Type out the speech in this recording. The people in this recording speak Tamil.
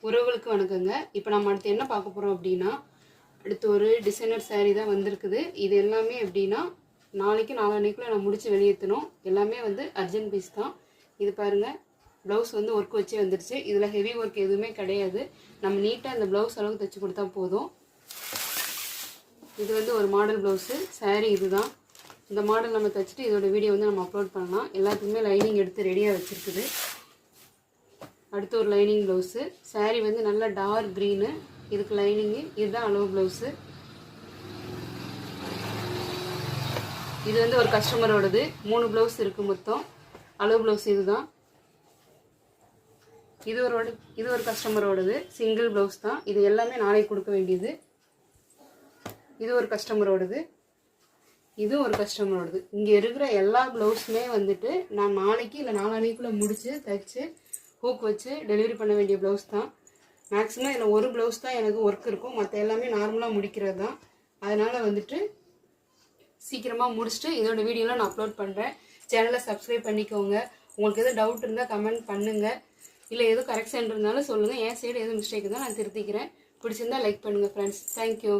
உறவுகளுக்கு வணக்கங்க. இப்போ நம்ம அடுத்து என்ன பார்க்க போகிறோம் அப்படின்னா, அடுத்து ஒரு டிசைனர் saree தான் வந்திருக்குது. இது எல்லாமே எப்படின்னா நாளைக்கு நாளான்னைக்குள்ள நான் முடிச்சு வெளியேற்றணும். எல்லாமே வந்து அர்ஜென்ட் பீஸ் தான். இது பாருங்கள், ப்ளவுஸ் வந்து ஒர்க் வச்சே வந்துருச்சு. இதில் ஹெவி ஒர்க் எதுவுமே கிடையாது. நம்ம நீட்டாக இந்த ப்ளவுஸ் அளவுக்கு தைச்சி கொடுத்தா போதும். இது வந்து ஒரு மாடல் ப்ளவுஸு. saree இதுதான். இந்த மாடல் நம்ம தைச்சிட்டு இதோட வீடியோ வந்து நம்ம அப்லோட் பண்ணலாம். எல்லாத்துக்குமே லைனிங் எடுத்து ரெடியாக வச்சுருக்குது. அடுத்து ஒரு லைனிங் ப்ளவுஸு. saree வந்து நல்லா டார்க் க்ரீனு. இதுக்கு லைனிங்கு. இதுதான் அளவு ப்ளவுஸு. இது வந்து ஒரு கஸ்டமரோடது. 3 ப்ளவுஸ் இருக்குது மொத்தம். அளவு ப்ளவுஸ் இதுதான். இது ஒரு கஸ்டமரோடது. சிங்கிள் ப்ளவுஸ் தான். இது எல்லாமே நாளைக்கு கொடுக்க வேண்டியது. இது ஒரு கஸ்டமரோடது. இதுவும் ஒரு கஸ்டமரோடது. இங்கே இருக்கிற எல்லா ப்ளவுஸுமே வந்துட்டு நான் நாளைக்கு இல்லை நாளான்னைக்குள்ளே முடித்து தைச்சு ஹூக் வச்சு டெலிவரி பண்ண வேண்டிய ப்ளவுஸ் தான். மேக்ஸிமம் இதில் ஒரு ப்ளவுஸ் தான் எனக்கு ஒர்க் இருக்கும். மற்ற எல்லாமே நார்மலாக முடிக்கிறது தான். அதனால் வந்துட்டு சீக்கிரமாக முடிச்சுட்டு இதோட வீடியோலாம் நான் அப்லோட் பண்ணுறேன். சேனலை சப்ஸ்கிரைப் பண்ணிக்கோங்க. உங்களுக்கு எதுவும் டவுட் இருந்தால் கமெண்ட் பண்ணுங்கள். இல்லை எதுவும் கரெக்ஷன் இருந்தாலும் சொல்லுங்கள். என் சைடு எதுவும் மிஸ்டேக் தான் நான் திருத்திக்கிறேன். பிடிச்சிருந்தா லைக் பண்ணுங்கள் ஃப்ரெண்ட்ஸ். தேங்க்யூ.